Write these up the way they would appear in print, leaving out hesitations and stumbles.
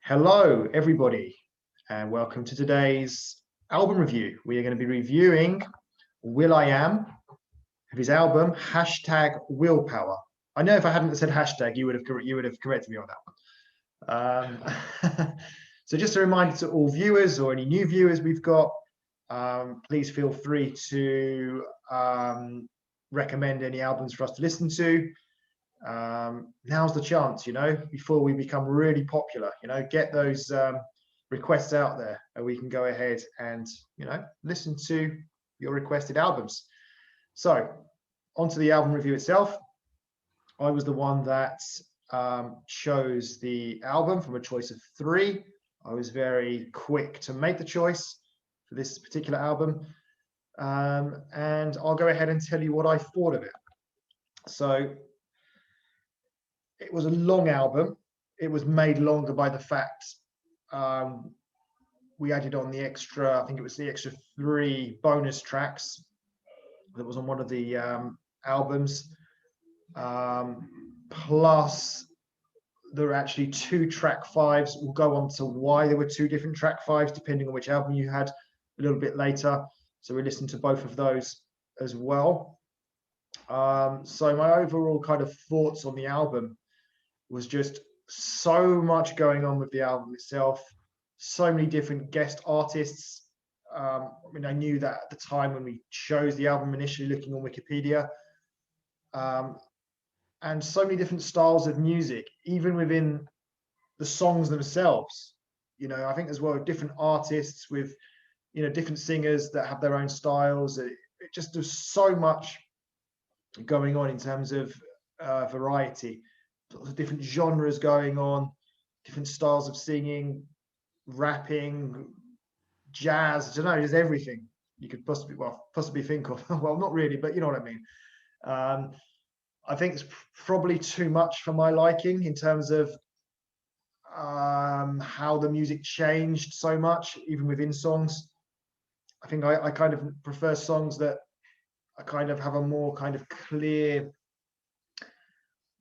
Hello, everybody, and welcome to today's album review. We are going to be reviewing will.i.am of his album #willpower. I know if I hadn't said hashtag, you would have corrected me on that one. So just a reminder to all viewers or any new viewers we've got, please feel free to recommend any albums for us to listen to. Now's the chance, before we become really popular, get those requests out there and we can go ahead and, listen to your requested albums. So onto the album review itself. I was the one that chose the album from a choice of 3. I was very quick to make the choice for this particular album. And I'll go ahead and tell you what I thought of it. So it was a long album. It was made longer by the fact we added on the extra, I think it was the extra 3 bonus tracks that was on one of the albums. Plus, there are actually 2 track 5s. We'll go on to why there were 2 different track 5s, depending on which album you had a little bit later. So we listened to both of those as well. So my overall kind of thoughts on the album was just so much going on with the album itself, so many different guest artists. I knew that at the time when we chose the album initially, looking on Wikipedia, and so many different styles of music, even within the songs themselves. I think as well, different artists with, different singers that have their own styles. It just, there's so much going on in terms of variety. Different genres going on, different styles of singing, rapping, jazz. I don't know, just everything you could possibly think of. Well, not really, but you know what I mean. I think it's probably too much for my liking in terms of how the music changed so much, even within songs. I think I kind of prefer songs that I kind of have a more kind of clear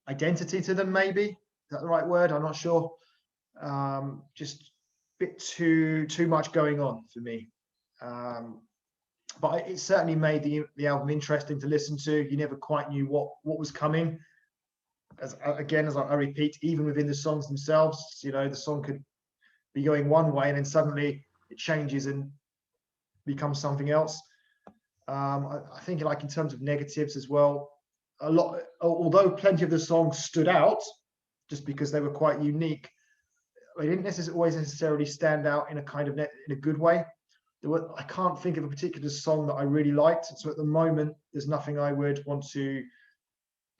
identity to them, maybe. Is that the right word? I'm not sure. Just a bit too much going on for me. But it certainly made the album interesting to listen to. You never quite knew what was coming. As I repeat, even within the songs themselves, the song could be going one way and then suddenly it changes and becomes something else. I think, like, in terms of negatives as well, a lot, although plenty of the songs stood out just because they were quite unique, they didn't always necessarily stand out in a kind of in a good way. I can't think of a particular song that I really liked, so at the moment there's nothing I would want to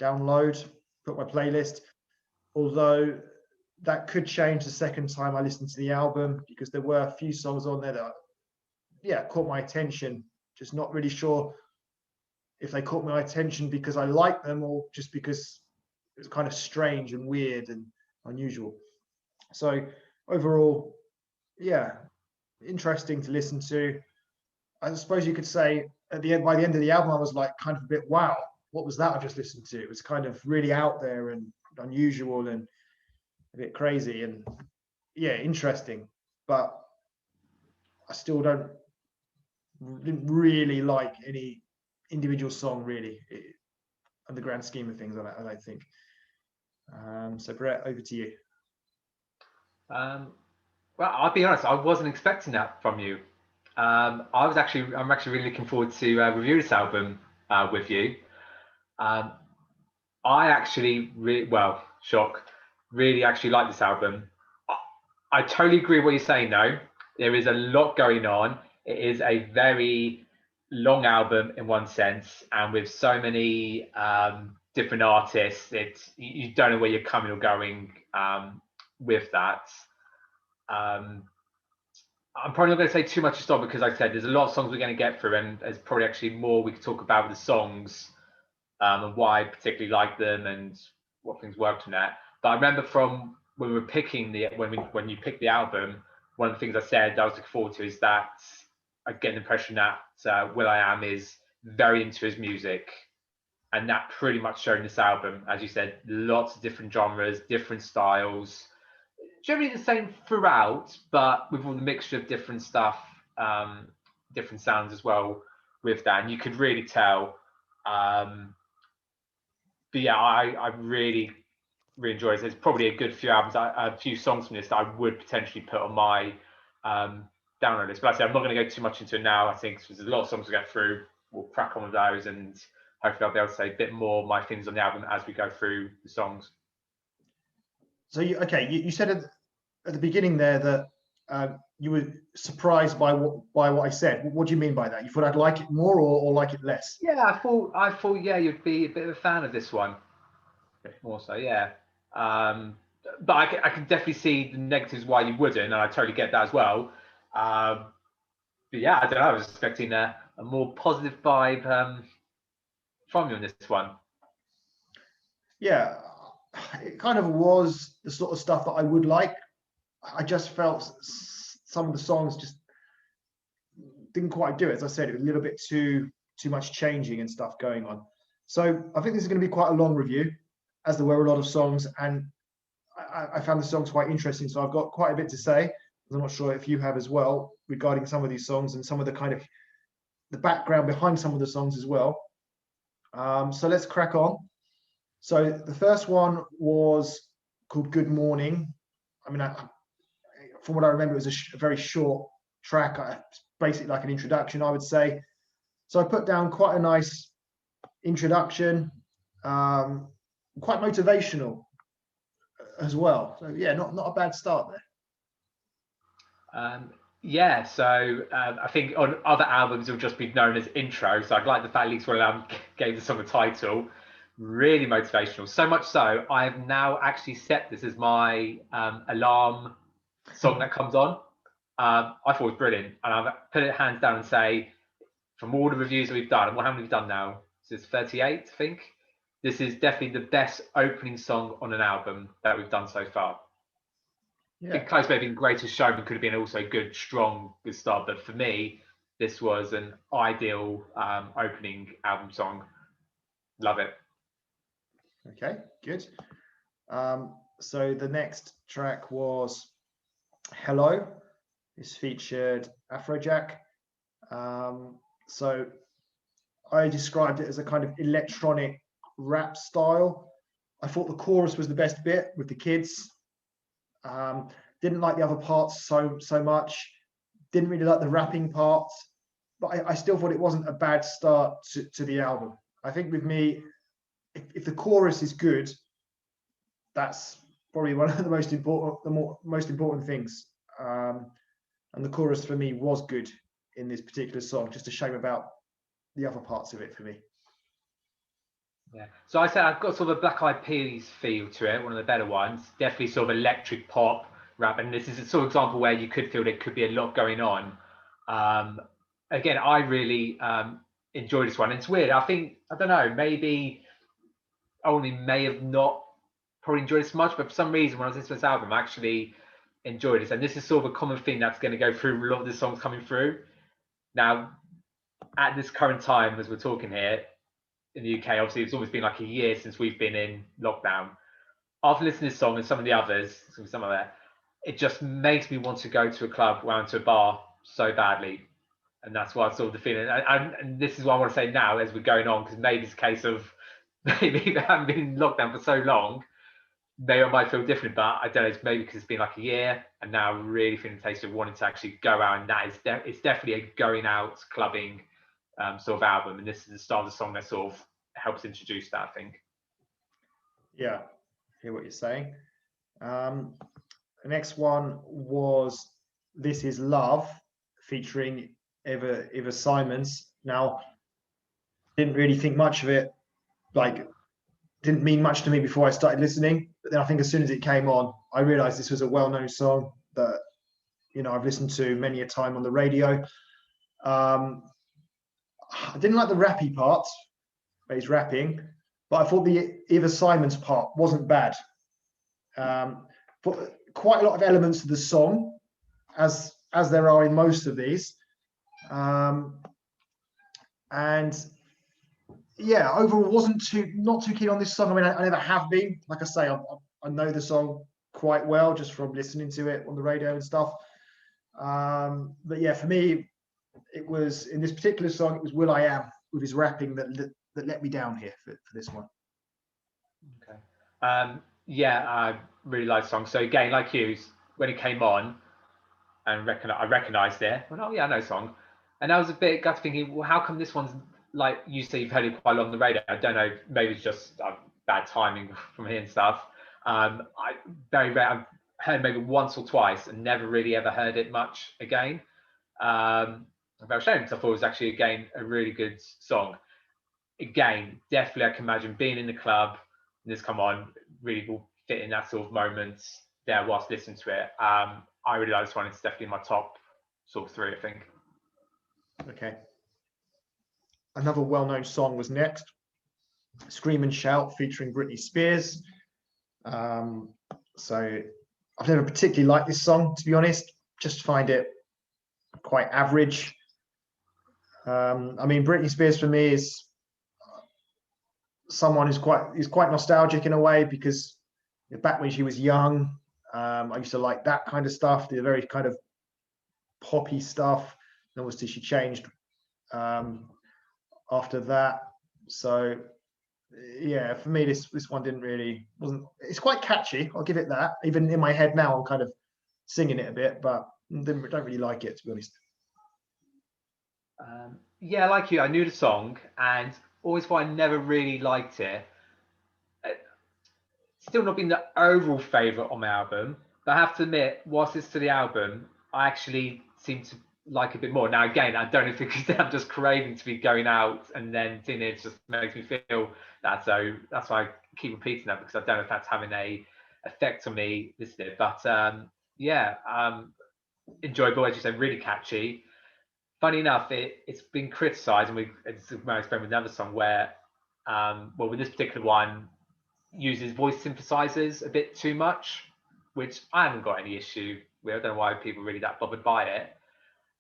download, put my playlist, although that could change the second time I listen to the album, because there were a few songs on there that caught my attention. Just not really sure if they caught my attention because I liked them or just because it was kind of strange and weird and unusual. So overall, interesting to listen to. I suppose you could say by the end of the album, I was like kind of a bit, wow, what was that I just listened to? It was kind of really out there and unusual and a bit crazy and interesting. But I still didn't really like any individual song, really, in the grand scheme of things, I don't think. So Brett, over to you. Well, I'll be honest, I wasn't expecting that from you. I'm actually really looking forward to review this album with you. I actually really actually like this album. I totally agree with what you're saying though. There is a lot going on. It is a very long album in one sense, and with so many different artists, you don't know where you're coming or going with that. I'm probably not going to say too much to start, because like I said, there's a lot of songs we're going to get through, and there's probably actually more we could talk about with the songs and why I particularly like them and what things worked on that. But I remember from when we were picking when you picked the album, one of the things I said I was looking forward to is that I get the impression that will.i.am is very into his music, and that pretty much showed in this album. As you said, lots of different genres, different styles, generally the same throughout, but with all the mixture of different stuff, different sounds as well with that, and you could really tell. But yeah, I really enjoy it. There's probably a good few albums, a few songs from this that I would potentially put on my download list. But like I said, I'm not going to go too much into it now. I think there's a lot of songs to get through. We'll crack on with those, and hopefully I'll be able to say a bit more of my things on the album as we go through the songs. So you said at the beginning there that you were surprised by what I said. What do you mean by that? You thought I'd like it more or like it less? Yeah, I thought yeah, you'd be a bit of a fan of this one. More so, yeah. But I can definitely see the negatives why you wouldn't, and I totally get that as well. But yeah, I don't know. I was expecting a more positive vibe from you on this one. Yeah, it kind of was the sort of stuff that I would like. I just felt some of the songs just didn't quite do it. As I said, it was a little bit too much changing and stuff going on. So I think this is going to be quite a long review, as there were a lot of songs, and I found the songs quite interesting. So I've got quite a bit to say. I'm not sure if you have as well regarding some of these songs and some of the kind of the background behind some of the songs as well. So let's crack on. So the first one was called Good Morning. I mean, from what I remember, it was a very short track, basically like an introduction, I would say. So I put down quite a nice introduction, quite motivational as well. So yeah, not a bad start there. Yeah, so I think on other albums it'll just be known as intro. So I'd like the fact at least will.i.am gave the song a title. Really motivational. So much so, I have now actually set this as my alarm song that comes on. I thought it was brilliant, and I've put it hands down and say, from all the reviews that we've done, well, how many we've done now? This is 38, I think. This is definitely the best opening song on an album that we've done so far. Yeah. I think Close Maybe Greatest Showman could have been also good, strong, good start, but for me, this was an ideal opening album song. Love it. Okay, good. So the next track was Hello. This featured Afrojack. So I described it as a kind of electronic rap style. I thought the chorus was the best bit with the kids. Didn't like the other parts so much. Didn't really like the rapping parts, but I still thought it wasn't a bad start to the album. I think with me, if the chorus is good, that's probably one of the most important things. And the chorus for me was good in this particular song. Just a shame about the other parts of it for me. Yeah. So I said I've got sort of a Black Eyed Peas feel to it, one of the better ones. Definitely sort of electric pop rap, and this is a sort of example where you could feel there could be a lot going on. Again, I really enjoyed this one. It's weird. I don't know, maybe I only may have not probably enjoyed it so much, but for some reason when I was listening to this album, I actually enjoyed it. And this is sort of a common thing that's going to go through a lot of the songs coming through. Now, at this current time, as we're talking here, in the UK, obviously it's almost been like a year since we've been in lockdown. After listening to this song and some of the others, some of that, it just makes me want to go to a club, round to a bar so badly. And that's why I sort of the feeling. And this is what I want to say now as we're going on, because maybe it's a case of maybe they haven't been in lockdown for so long. They might feel different, but I don't know. It's maybe because it's been like a year, and now I'm really feeling the taste of wanting to actually go out. And that is it's definitely a going out clubbing sort of album, and this is the start of the song that sort of helps introduce that, I think. Yeah, I hear what you're saying. The next one was This Is Love, featuring Eva Simons. Now, didn't really think much of it, like didn't mean much to me before I started listening, but then I think as soon as it came on, I realized this was a well-known song that I've listened to many a time on the radio. I didn't like the rappy part, where he's rapping, but I thought the Eva Simons part wasn't bad. But quite a lot of elements of the song, as there are in most of these, and yeah, overall wasn't not too keen on this song. I mean, I never have been. Like I say, I know the song quite well just from listening to it on the radio and stuff. But yeah, for me, it was in this particular song, it was will.i.am with his rapping that let me down here for this one. Okay. Yeah, I really like the song. So again, like you, when it came on, and I recognised it. I went, oh yeah, I know the song. And I was a bit got thinking, well, how come this one's like you say you've heard it quite a lot on the radio? I don't know, maybe it's just bad timing from here and stuff. I very rare. I've heard maybe once or twice and never really ever heard it much again. I'm very ashamed because I thought it was actually again a really good song. Again, definitely I can imagine being in the club and this come on really will fit in that sort of moment there whilst listening to it. I really like this one. It's definitely my top sort of 3, I think. Okay. Another well-known song was next, Scream and Shout featuring Britney Spears. So I've never particularly liked this song, to be honest. Just find it quite average. I mean, Britney Spears for me is someone who's quite nostalgic in a way, because back when she was young, I used to like that kind of stuff, the very kind of poppy stuff. And obviously she changed after that. So yeah, for me this one wasn't. It's quite catchy, I'll give it that. Even in my head now I'm kind of singing it a bit, but don't really like it, to be honest. Yeah, like you, I knew the song and always thought I never really liked it. Still not been the overall favourite on my album, but I have to admit, whilst it's to the album, I actually seem to like a bit more. Now, again, I don't know if it's because I'm just craving to be going out and then seeing it just makes me feel that. So that's why I keep repeating that, because I don't know if that's having a effect on me listening. But yeah, enjoyable, as you said, really catchy. Funny enough, it's been criticised, and it's my experience with another song where, well, with this particular one, uses voice synthesizers a bit too much, which I haven't got any issue with. I don't know why people are really that bothered by it.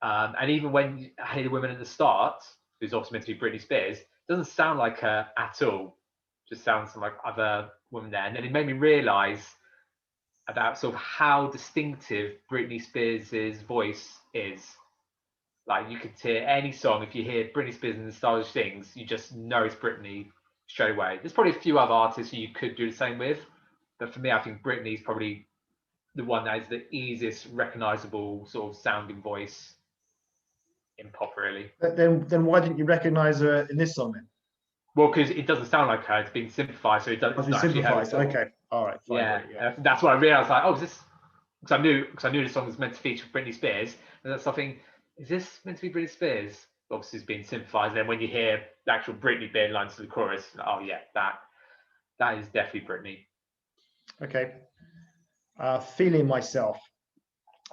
And even when I hear the women at the start, who's also meant to be Britney Spears, doesn't sound like her at all. Just sounds like other women there. And then it made me realise about sort of how distinctive Britney Spears' voice is. Like you could hear any song, if you hear Britney Spears and the stylish things, you just know it's Britney straight away. There's probably a few other artists who you could do the same with, but for me, I think Britney's probably the one that is the easiest recognizable sort of sounding voice in pop, really. But then why didn't you recognize her in this song then? Well, because it doesn't sound like her. It's been simplified, so it doesn't. It's been simplified. Okay, all right. Fine, yeah, great, yeah. that's what I realized. Like, oh, is this? Because I knew the song was meant to feature Britney Spears, and that's something. Is this meant to be Britney Spears? Obviously, it's been simplified. And then when you hear the actual Britney being lines to the chorus, oh yeah, that is definitely Britney. Okay. Feeling Myself.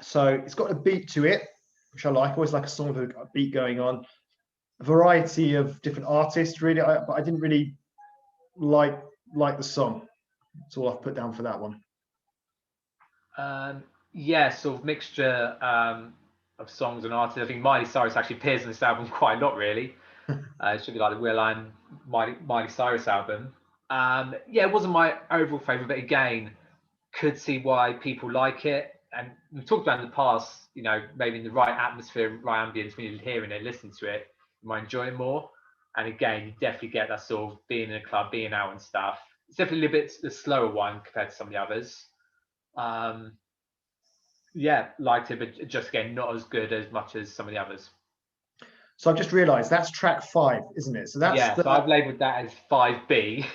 So it's got a beat to it, which I like. I always like a song with a beat going on. A variety of different artists, really, but I didn't really like the song. That's all I've put down for that one. Yeah, sort of mixture of songs and artists. I think Miley Cyrus actually appears in this album quite a lot, really. It should be like the will.i.am Miley Cyrus album. Yeah, it wasn't my overall favourite, but again, could see why people like it. And we've talked about in the past, you know, maybe in the right atmosphere, right ambience, when you're hearing it, listening to it, you might enjoy it more. And again, you definitely get that sort of being in a club, being out and stuff. It's definitely a bit the slower one compared to some of the others. Yeah, liked it, but just again, not as good as much as some of the others. So I've just realised that's track 5, isn't it? So that's so I've labelled that as 5B.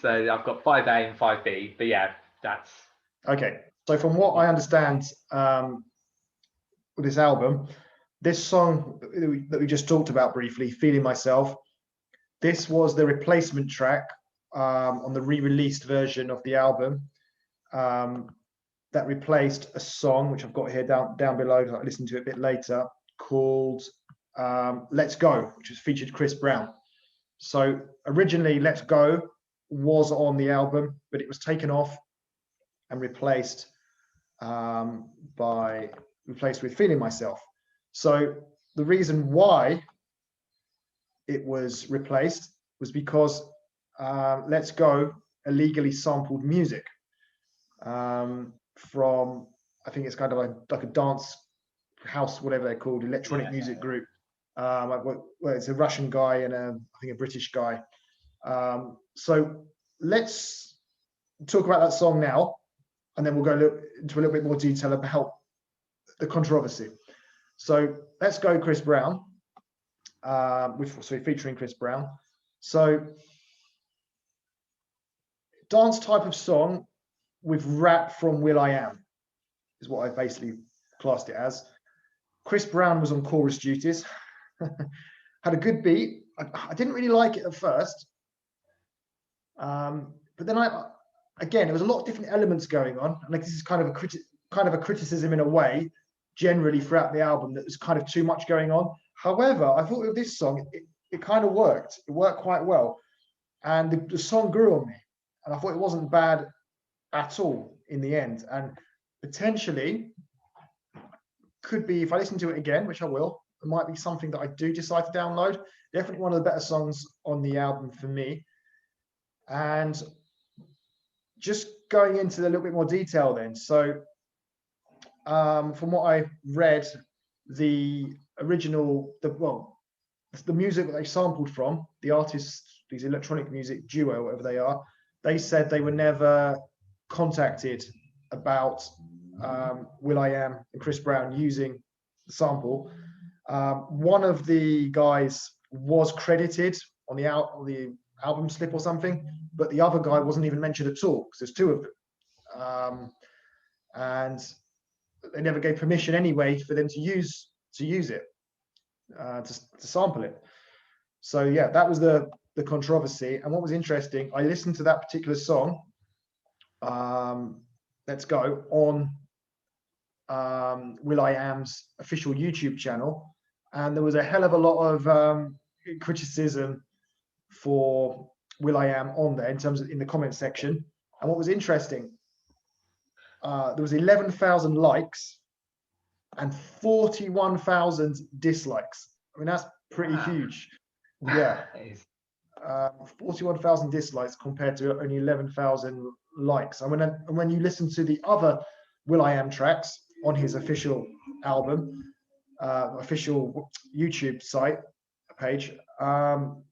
So I've got 5A and 5B, but yeah, that's okay. So from what I understand with this album, this song that we just talked about briefly, Feeling Myself, this was the replacement track on the re-released version of the album that replaced a song which I've got here down below. I listened to it a bit later, called Let's Go, which has featured Chris Brown. So originally Let's Go was on the album, but it was taken off and replaced with Feeling Myself. So the reason why it was replaced was because Let's Go illegally sampled music. from, I think it's kind of like a dance house, whatever they're called, electronic music group. Well, it's a Russian guy and I think a British guy. So let's talk about that song now, and then we'll go into a little bit more detail about the controversy. So let's go Chris Brown, featuring Chris Brown. So dance type of song with rap from will.i.am is what I basically classed it as. Chris Brown was on chorus duties. Had a good beat. I didn't really like it at first. But then again, there was a lot of different elements going on. And like this is kind of a criticism in a way, generally throughout the album, that there's kind of too much going on. However, I thought with this song, it kind of worked. It worked quite well. And the song grew on me. And I thought it wasn't bad at all in the end. And potentially could be, if I listen to it again, which I will, it might be something that I do decide to download. Definitely one of the better songs on the album for me. And just going into a little bit more detail then. So from what I read, the music that they sampled from, the artists, these electronic music duo, whatever they are, they said they were never contacted about will.i.am and Chris Brown using the sample. One of the guys was credited on the album slip or something, but the other guy wasn't even mentioned at all because there's two of them, and they never gave permission anyway for them to use it, to sample it. So yeah, that was the controversy. And what was interesting, I listened to that particular song, Let's Go, on will.i.am's official YouTube channel, and there was a hell of a lot of criticism for will.i.am on there in terms of in the comment section. And what was interesting, there was 11,000 likes and 41,000 dislikes. I mean, that's pretty huge. Yeah. 41,000 dislikes compared to only 11,000 likes. And when you listen to the other will.i.am tracks on his official album, official YouTube site page, all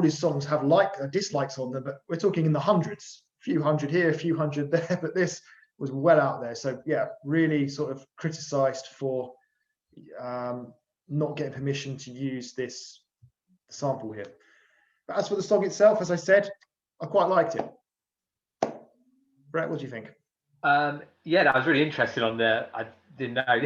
his songs have dislikes on them, but we're talking in the hundreds, a few hundred here, a few hundred there, but this was well out there. So yeah, really sort of criticized for not getting permission to use this sample here. But as for the song itself, as I said, I quite liked it. Brett, what do you think? Yeah, that was really interesting on the, I didn't know,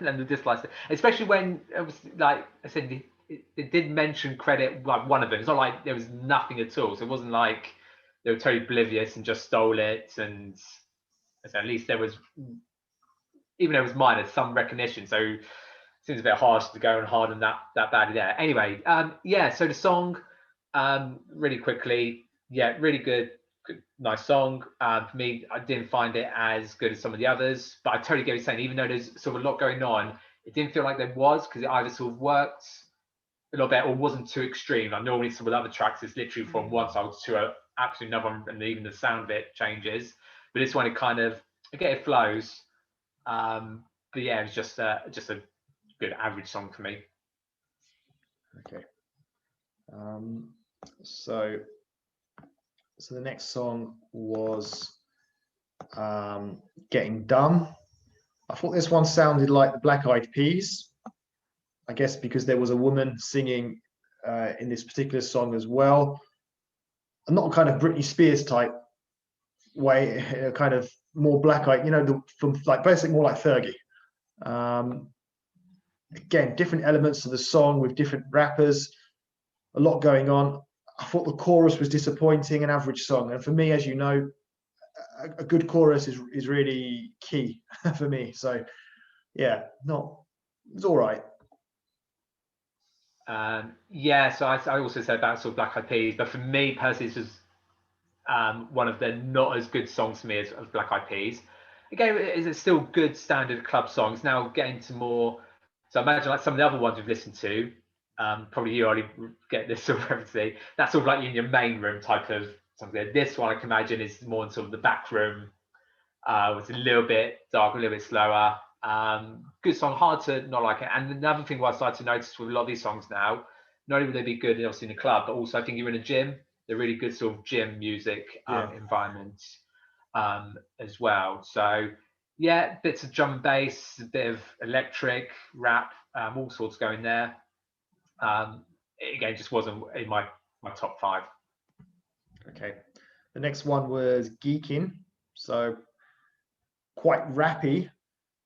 and the dislikes, especially when it was like I said, it did mention credit, like one of them. It's not like there was nothing at all. So it wasn't like they were totally oblivious and just stole it. And so at least there was, even though it was minor, some recognition. So it seems a bit harsh to go on hard on that badly there. Anyway, yeah, so the song, really quickly, yeah, really good, nice song. For me, I didn't find it as good as some of the others, but I totally get what you're saying. Even though there's sort of a lot going on, it didn't feel like there was, because it either sort of worked a little bit or wasn't too extreme. Like normally some of the other tracks, it's literally from one side to absolutely another one, and even the sound of it changes. But this one, it kind of, again, it flows. But yeah, it was just a good average song for me. Okay. So the next song was Getting Dumb. I thought this one sounded like the Black Eyed Peas, I guess because there was a woman singing in this particular song as well. And not kind of Britney Spears type way, kind of more Black Eyed, from like basically more like Fergie. Again, different elements to the song with different rappers, a lot going on. I thought the chorus was disappointing, an average song. And for me, as you know, a good chorus is really key for me. So yeah, it's all right. Yeah, so I also said about sort of Black Eyed Peas, but for me personally, this was one of the not as good songs for me as Black Eyed Peas. Again, it's still good standard club songs. Now getting to more, so I imagine like some of the other ones we've listened to, probably you already get this sort of reference. That's sort of like in your main room type of songs there. This one I can imagine is more in sort of the back room. It's a little bit darker, a little bit slower. Good song, hard to not like it. And another thing what I started to notice with a lot of these songs now, not only would they be good obviously in a club, but also I think you're in a gym. They're really good sort of gym music environments as well. So yeah, bits of drum and bass, a bit of electric, rap, all sorts going there. Again, just wasn't in my top 5. Okay. The next one was Geeking. So quite rappy.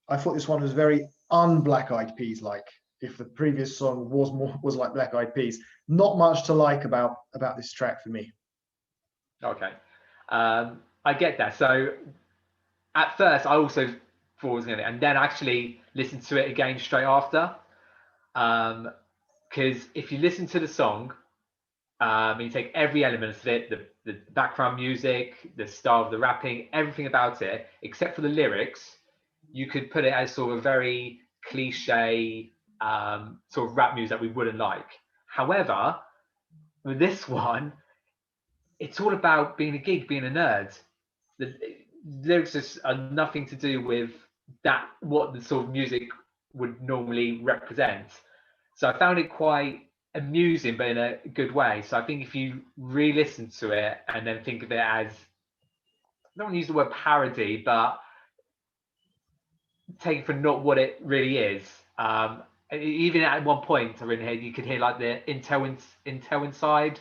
I thought this one was very un-Black Eyed Peas like. If the previous song was like Black Eyed Peas, not much to like about this track for me. Okay, I get that. So at first, I also thought it was going to, and then actually listened to it again straight after. Because if you listen to the song, you take every element of it, the background music, the style of the rapping, everything about it, except for the lyrics, you could put it as sort of a very cliche sort of rap music that we wouldn't like. However, with this one, it's all about being a geek, being a nerd. The lyrics just are nothing to do with that, what the sort of music would normally represent. So I found it quite amusing, but in a good way. So I think if you re-listen to it and then think of it as, I don't want to use the word parody, but take it for not what it really is. Even at one point, you could hear like the Intel Inside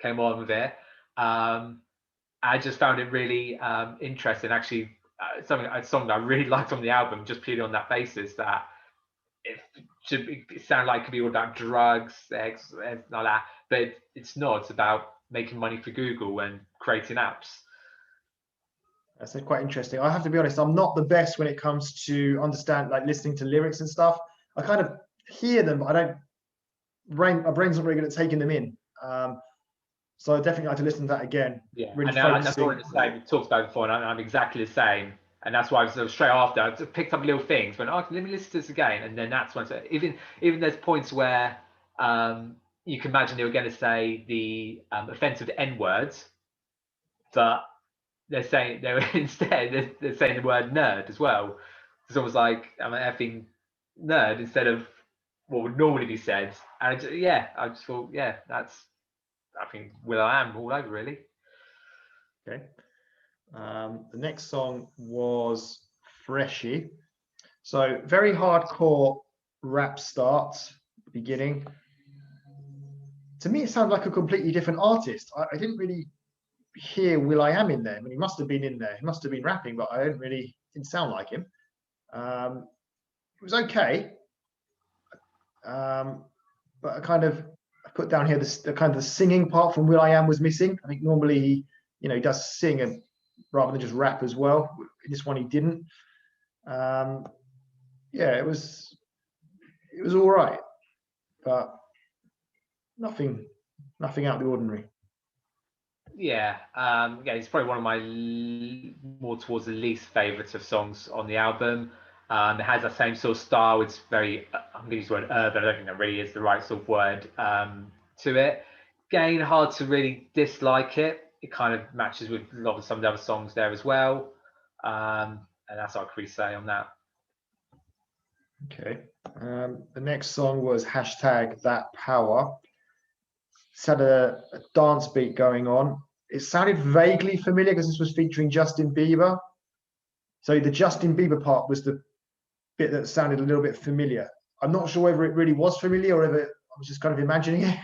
came on with it. I just found it really interesting. Actually, a song that I really liked on the album, just purely on that basis, that it sound like it could be all about drugs, sex, and like that, but it's not. It's about making money for Google and creating apps. That's quite interesting. I have to be honest, I'm not the best when it comes to understand, like listening to lyrics and stuff. I kind of hear them, but my brain's not really good at taking them in. So I definitely like to listen to that again. Yeah, really and that's what we talked about before, and I'm exactly the same. And that's why I was straight after I picked up little things, went, oh, let me listen to this again, and then that's when even there's points where you can imagine they were going to say the offensive N words, but they're saying instead they're saying the word nerd as well. It's almost like I'm an effing nerd instead of what would normally be said. And I just thought, I think will.i.am all over really. Okay. The next song was Freshy. So very hardcore rap start, beginning. To me, it sounded like a completely different artist. I didn't really hear will.i.am in there. I mean, he must have been in there. He must have been rapping, but I didn't sound like him. It was okay. But I put down here the kind of the singing part from will.i.am was missing. I think normally he does sing rather than just rap as well. In this one he didn't. It was all right, but nothing out of the ordinary. Yeah, it's probably one of my more towards the least favourites of songs on the album. It has that same sort of style. It's very, I'm going to use the word urban. I don't think that really is the right sort of word to it. Again, hard to really dislike it. It kind of matches with a lot of some of the other songs there as well. And that's what I could really say on that. Okay. The next song was #ThatPower. It's had a dance beat going on. It sounded vaguely familiar because this was featuring Justin Bieber. So the Justin Bieber part was the bit that sounded a little bit familiar. I'm not sure whether it really was familiar or whether I was just kind of imagining it,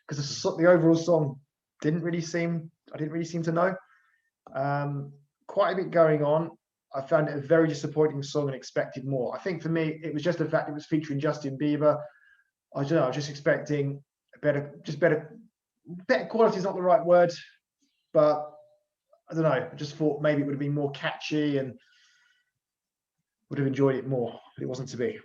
because the overall song I didn't really seem to know. Quite a bit going on. I found it a very disappointing song and expected more. I think for me, it was just the fact it was featuring Justin Bieber. I don't know. I was just expecting better quality is not the right word, but I don't know. I just thought maybe it would have been more catchy and would have enjoyed it more, but it wasn't to be.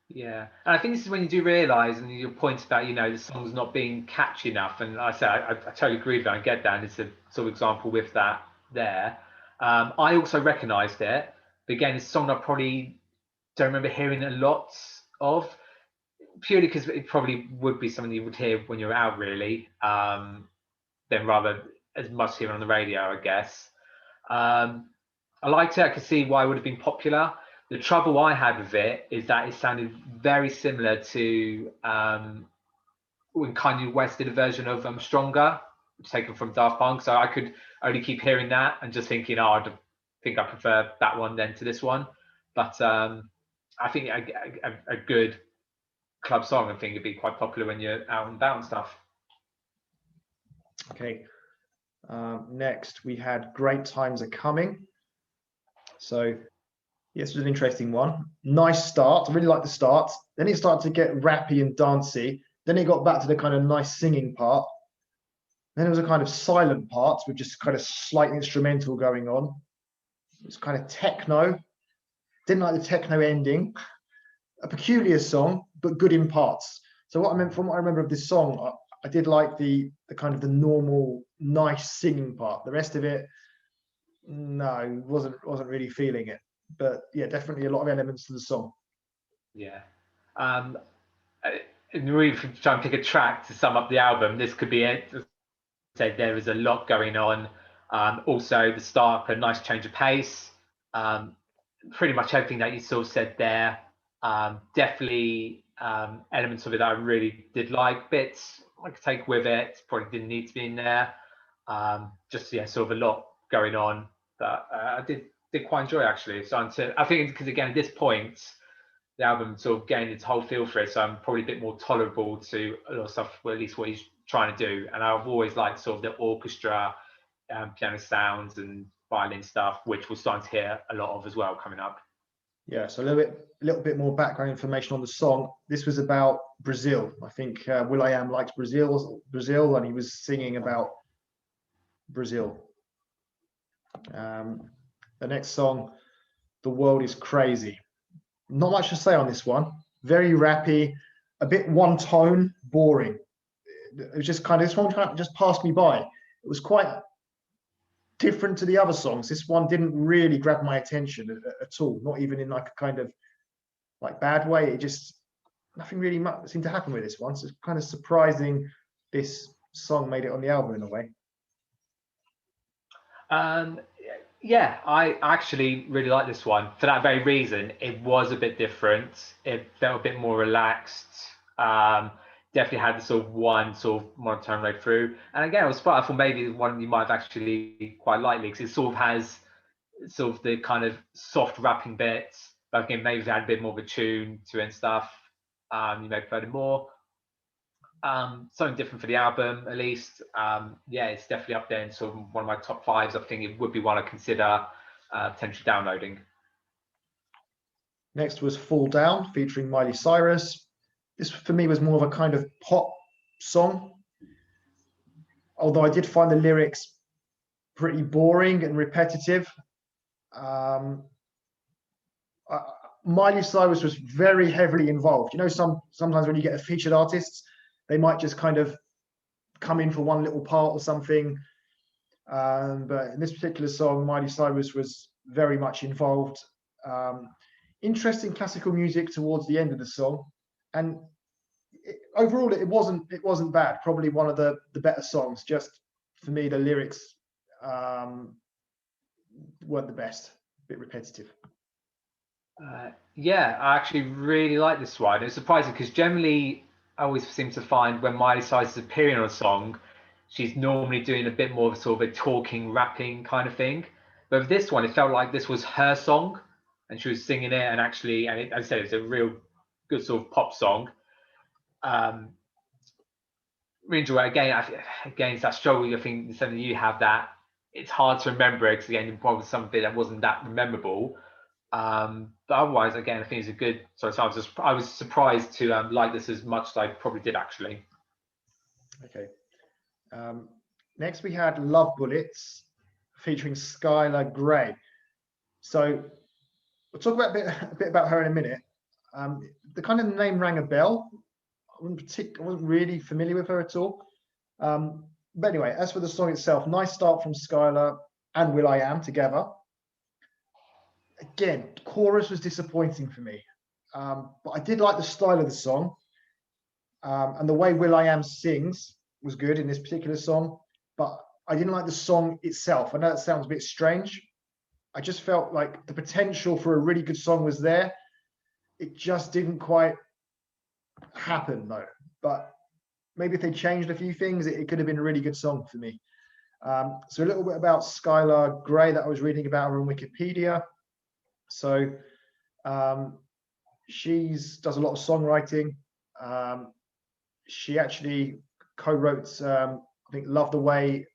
Yeah, and I think this is when you do realise, and your point about the song's not being catchy enough. And I totally agree with that. I get that, and it's a sort of example with that there. I also recognised it, but again, it's a song I probably don't remember hearing a lot of. purely because it probably would be something you would hear when you're out, really, than rather as much hearing on the radio, I guess. I liked it. I could see why it would have been popular. The trouble I had with it is that it sounded very similar to when Kanye West did a version of Stronger, taken from Daft Punk. So I could only keep hearing that and just thinking, oh, I think I prefer that one then to this one. But I think a good club song, I think, it'd be quite popular when you're out and about and stuff. Okay. Next, we had Great Times Are Coming. So this was an interesting one. Nice start. I really like the start. Then it started to get rappy and dancey. Then it got back to the kind of nice singing part. Then there was a kind of silent part with just kind of slight instrumental going on. It was kind of techno. Didn't like the techno ending. A peculiar song, but good in parts. So from what I remember of this song, I did like the kind of the normal, nice singing part. The rest of it, no, wasn't really feeling it. But yeah, definitely a lot of elements to the song. Yeah. And really, if you try and pick a track to sum up the album, this could be it. As I said, there is a lot going on. Also, the start, a nice change of pace. Pretty much everything that you sort of said there. Definitely elements of it that I really did like. Bits I could take with it. Probably didn't need to be in there. Just sort of a lot going on that I did quite enjoy, actually. So I think because again at this point the album sort of gained its whole feel for it, so I'm probably a bit more tolerable to a lot of stuff, well, at least what he's trying to do. And I've always liked sort of the orchestra, piano sounds and violin stuff, which we're starting to hear a lot of as well coming up. Yeah, so a little bit more background information on the song. This was about Brazil. I think will.i.am likes Brazil, and he was singing about Brazil. The next song, The World Is Crazy. Not much to say on this one. Very rappy, a bit one tone, boring. It was just kind of, this one kind of just passed me by. It was quite different to the other songs. This one didn't really grab my attention at all, not even in like a kind of like bad way. It just, nothing really much seemed to happen with this one. So it's kind of surprising this song made it on the album in a way. Yeah, I actually really like this one for that very reason. It was a bit different. It felt a bit more relaxed. Definitely had the sort of one sort of monotone right through. And again, I was surprised. I thought maybe one you might have actually quite liked because it sort of has sort of the kind of soft rapping bits. But again, maybe if it had a bit more of a tune to it and stuff, you may prefer it more. Something different for the album, at least. Yeah, it's definitely up there in sort of one of my top fives. I think it would be one I consider potentially downloading. Next was Fall Down, featuring Miley Cyrus. This for me was more of a kind of pop song, although I did find the lyrics pretty boring and repetitive. Miley Cyrus was very heavily involved. You know, sometimes when you get a featured artist, they might just kind of come in for one little part or something. But in this particular song, Miley Cyrus was very much involved. Interesting classical music towards the end of the song, and overall it wasn't bad. Probably one of the better songs. Just for me, the lyrics weren't the best. A bit repetitive. Yeah, I actually really like this one. It's surprising because generally I always seem to find when Miley Cyrus is appearing on a song, she's normally doing a bit more of a sort of a talking, rapping kind of thing. But with this one, it felt like this was her song and she was singing it. And actually, and as I said, it's a real good sort of pop song. Really enjoy it. Again, it's that struggle. I think something you have that it's hard to remember it because again, probably something that wasn't that memorable. But otherwise, again, I think it's a good. So I was surprised to like this as much as I probably did actually. Okay. Next, we had Love Bullets, featuring Skylar Grey. So we'll talk about a bit about her in a minute. The kind of name rang a bell. I wasn't really familiar with her at all. But anyway, as for the song itself, nice start from Skylar and will.i.am together. Again, chorus was disappointing for me, but I did like the style of the song. And the way will.i.am sings was good in this particular song, but I didn't like the song itself. I know it sounds a bit strange. I just felt like the potential for a really good song was there. It just didn't quite happen though. But maybe if they changed a few things, it could have been a really good song for me. So a little bit about Skylar Grey that I was reading about her on Wikipedia. So she does a lot of songwriting. She actually co-wrote, I think, "Love the Way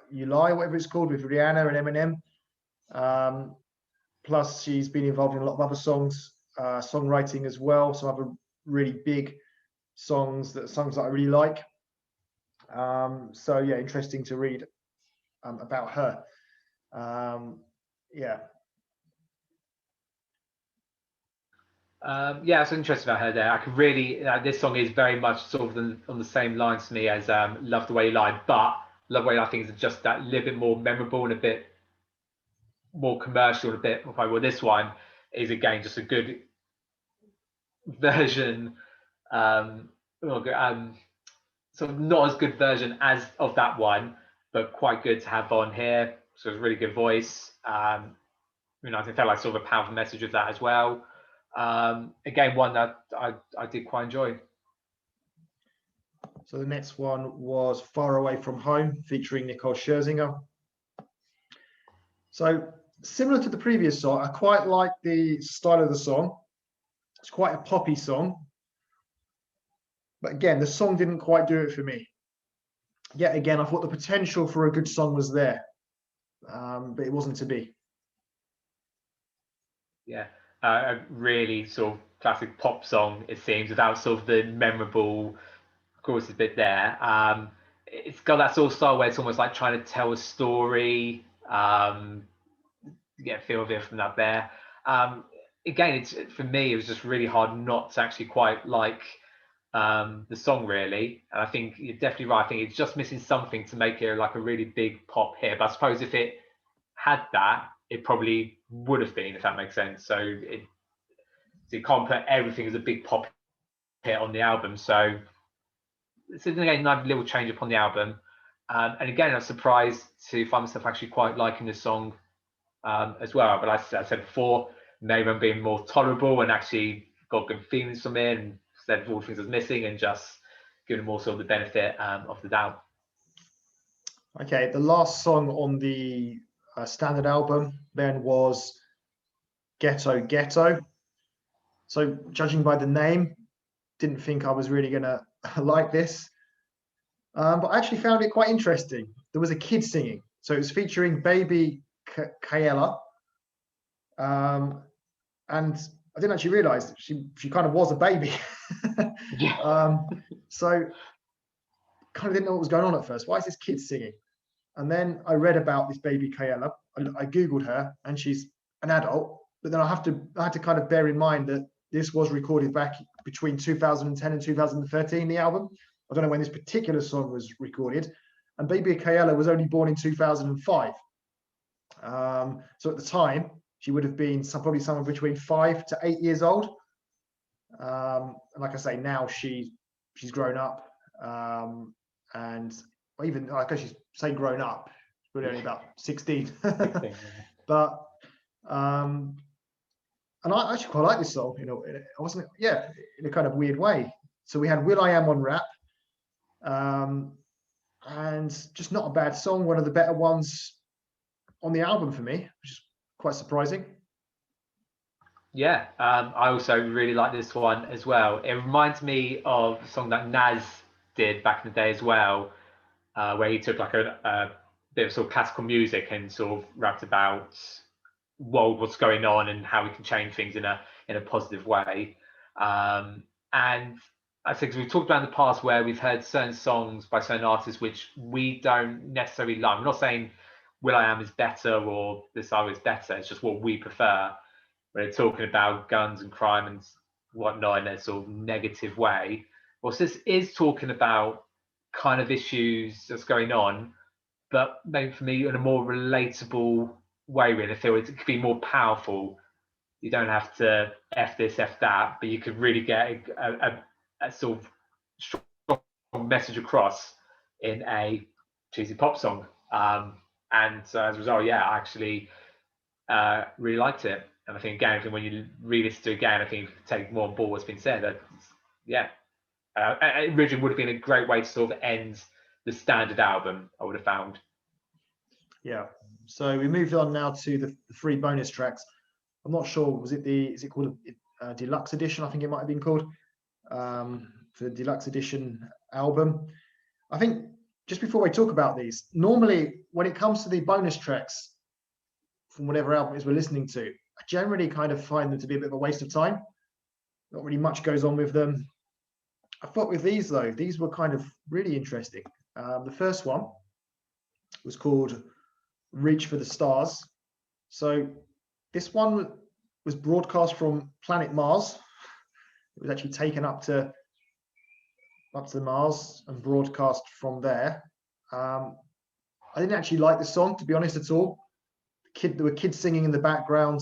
You Lie," whatever it's called, with Rihanna and Eminem. Plus, she's been involved in a lot of other songwriting as well. Some other really big songs that I really like. So yeah, interesting to read about her. Yeah. Yeah, it's interesting about her there. I could really, this song is very much sort of on the same lines to me as "Love the Way You Lie," but "Love the Way You Lie" I think is just that little bit more memorable and a bit more commercial, and a bit. Well, this one is again just a good version, sort of not as good version as of that one, but quite good to have on here. So it's a really good voice. I felt like sort of a powerful message with that as well. Again, one that I did quite enjoy. So the next one was "Far Away from Home" featuring Nicole Scherzinger. So similar to the previous song, I quite like the style of the song. It's quite a poppy song. But again, the song didn't quite do it for me. Yet again, I thought the potential for a good song was there, but it wasn't to be. Yeah, a really sort of classic pop song, it seems, without sort of the memorable chorus bit there. It's got that sort of style where it's almost like trying to tell a story. You get a feel of it from that there. Again, it's for me, it was just really hard not to actually quite like the song, really. And I think you're definitely right. I think it's just missing something to make it like a really big pop hit. But I suppose if it had that, it probably would have been, if that makes sense. So you can't put everything as a big pop hit on the album. So it's again another little change upon the album. And again, I was surprised to find myself actually quite liking the song as well. But as I said before, maybe I'm being more tolerable and actually got good feelings from it, and instead of all the things I was missing, and just giving more sort of the benefit of the doubt. Okay, the last song on the standard album then was "Ghetto Ghetto." So judging by the name, didn't think I was really gonna like this, but I actually found it quite interesting. There was a kid singing, so it was featuring baby Kayla, and I didn't actually realise that she kind of was a baby. Yeah. So kind of didn't know what was going on at first. Why is this kid singing? And then I read about this baby Kayla. I googled her, and she's an adult. But then I had to kind of bear in mind that this was recorded back between 2010 and 2013. The album. I don't know when this particular song was recorded, and baby Kayla was only born in 2005. So at the time, she would have been probably somewhere between 5 to 8 years old. And like I say, now she's grown up, and even I guess she's say grown up, but only about 16. But and I actually quite like this song. You know, I wasn't, yeah, in a kind of weird way. So we had will.i.am on rap, and just not a bad song. One of the better ones on the album for me, which is quite surprising. Yeah, I also really like this one as well. It reminds me of a song that Nas did back in the day as well, where he took like a bit of sort of classical music and sort of rapped about what's going on and how we can change things in a positive way. And I think we've talked about in the past where we've heard certain songs by certain artists which we don't necessarily like. I'm not saying will.i.am is better or this album is better. It's just what we prefer. When they're talking about guns and crime and whatnot in a sort of negative way. Well, this is talking about kind of issues that's going on, but maybe for me in a more relatable way. Really, I feel it could be more powerful. You don't have to f this, f that, but you could really get a sort of strong message across in a cheesy pop song. And so as a result, yeah, I actually really liked it. And I think again, when you re-listen to it again, I think you can take more on board what's been said. That, yeah, it originally would have been a great way to sort of end the standard album, I would have found. Yeah. So we moved on now to the 3 bonus tracks. I'm not sure, is it called a deluxe edition? I think it might have been called, for the deluxe edition album. I think just before we talk about these, normally when it comes to the bonus tracks from whatever album it is we're listening to, I generally kind of find them to be a bit of a waste of time. Not really much goes on with them. I thought with these though, these were kind of really interesting. The first one was called Reach for the Stars. So this one was broadcast from planet Mars. It was actually taken up to Mars and broadcast from there. I didn't actually like the song, to be honest, at all. There were kids singing in the background.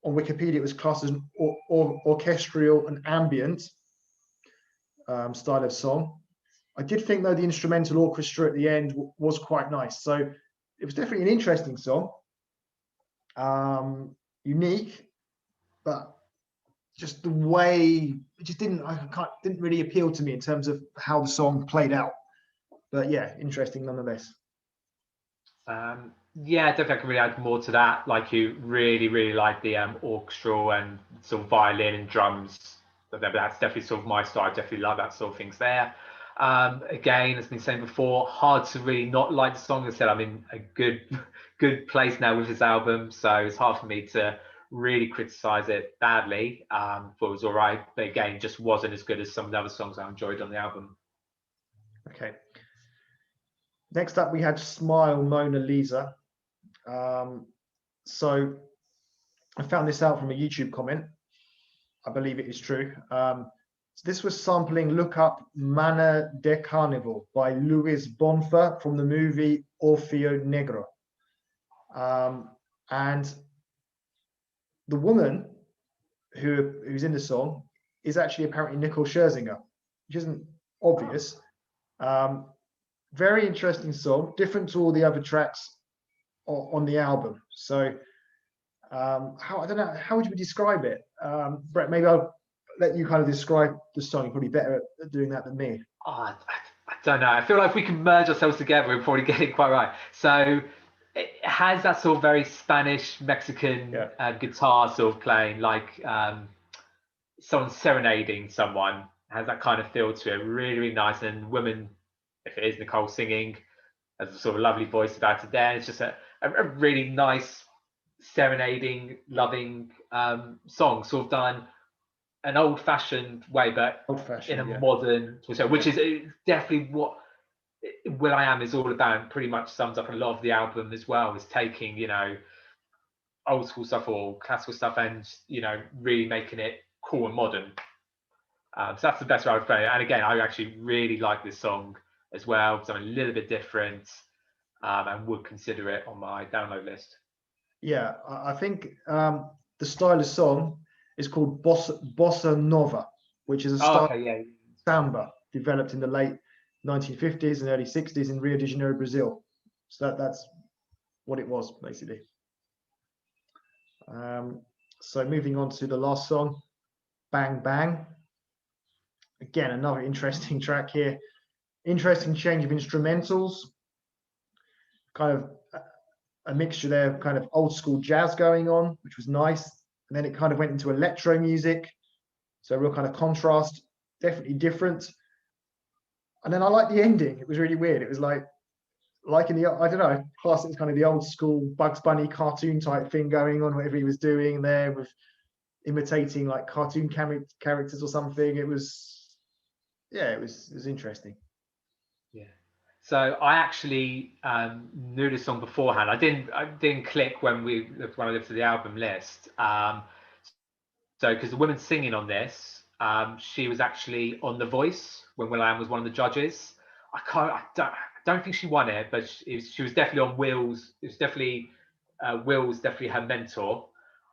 On Wikipedia, it was classed as an orchestral and ambient style of song. I did think, though, the instrumental orchestra at the end was quite nice. So it was definitely an interesting song. Unique, but just the way it just didn't really appeal to me in terms of how the song played out. But yeah, interesting nonetheless. Yeah, definitely I can really add more to that. Like, you really like the orchestral and sort of violin and drums. But that's definitely sort of my style. I definitely like that sort of things there. Again, as been saying before, hard to really not like the song. As I said, I'm in a good place now with this album, so it's hard for me to really criticize it badly. Thought it was all right, but again, just wasn't as good as some of the other songs I enjoyed on the album. Okay. Next up, we had Smile Mona Lisa. So I found this out from a YouTube comment. I believe it is true. So this was sampling Look Up Mana de Carnival by Luis Bonfa from the movie Orfeo Negro. And the woman who's in the song is actually apparently Nicole Scherzinger, which isn't obvious. Very interesting song, different to all the other tracks on the album. So I don't know, how would you describe it? Brett, maybe I'll let you kind of describe the song. You're probably better at doing that than me. I don't know. I feel like if we can merge ourselves together, we'll probably get it quite right. So it has that sort of very Spanish Mexican guitar sort of playing, like someone serenading someone. Has that kind of feel to it. Really nice. And women, if it is Nicole singing, has a sort of lovely voice about it there. It's just a really nice serenading, loving song, sort of done an old-fashioned way, but in a modern, which is definitely what will.i.am is all about, and pretty much sums up a lot of the album as well, is taking, you know, old school stuff or classical stuff and, you know, really making it cool and modern. So that's the best way I would play it. And again, I actually really like this song as well, because I'm a little bit different, and would consider it on my download list. Yeah, I think the style of song is called Bossa Nova, which is a style of samba developed in the late 1950s and early 60s in Rio de Janeiro, Brazil. So that's what it was, basically. So moving on to the last song, Bang Bang. Again, another interesting track here. Interesting change of instrumentals. Kind of a mixture there of kind of old school jazz going on, which was nice. And then it kind of went into electro music. So a real kind of contrast, definitely different. And then I like the ending. It was really weird. It was like in the, I don't know, class, it was kind of the old school Bugs Bunny cartoon type thing going on, whatever he was doing there with imitating like cartoon characters or something. It was, yeah, it was interesting. Yeah. So I actually knew this song beforehand. I didn't click when I looked at the album list. So because the woman singing on this, she was actually on The Voice when will.i.am was one of the judges. I don't think she won it, but she was definitely on Will's. It was definitely Will's definitely her mentor.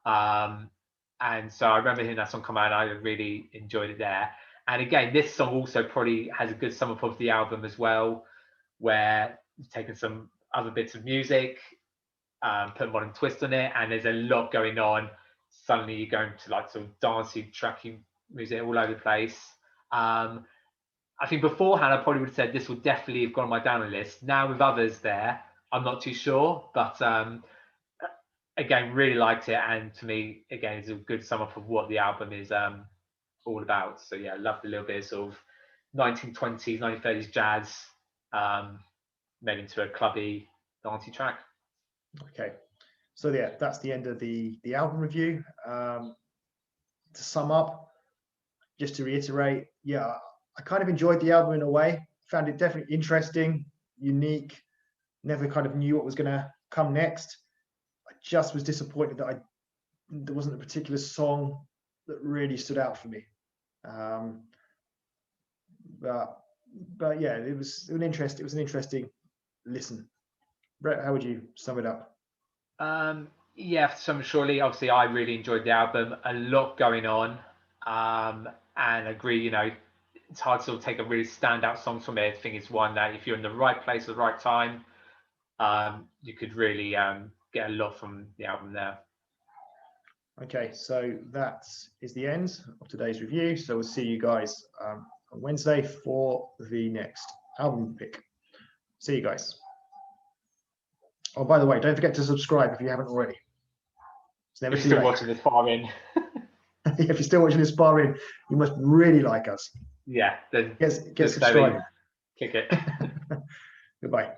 And so I remember hearing that song come out, and I really enjoyed it there. And again, this song also probably has a good sum up of the album as well, where you've taken some other bits of music, put a modern twist on it, and there's a lot going on. Suddenly you're going to like sort of dancing, tracking music all over the place. I think beforehand I probably would have said this would definitely have gone on my download list. Now with others there, I'm not too sure, but again, really liked it, and to me, again, it's a good sum up of what the album is all about. So yeah, I loved a little bit of sort of 1920s, 1930s jazz made into a clubby, dancey track. Okay, so yeah, that's the end of the album review. To sum up, just to reiterate, yeah, I kind of enjoyed the album in a way. Found it definitely interesting, unique. Never kind of knew what was going to come next. I just was disappointed that there wasn't a particular song that really stood out for me. But yeah, it was an interesting listen. Brett, how would you sum it up? Yeah, surely, obviously, I really enjoyed the album. A lot going on, and I agree. You know, it's hard to sort of take a really standout song from it. I think it's one that if you're in the right place at the right time, you could really get a lot from the album there. Okay, so that is the end of today's review. So we'll see you guys on Wednesday for the next album pick. See you guys. Oh, by the way, don't forget to subscribe if you haven't already. It's never If too you're still late. watching this far in. If you're still watching this far in, you must really like us. Yeah, then Get just subscribed. kick it. Goodbye.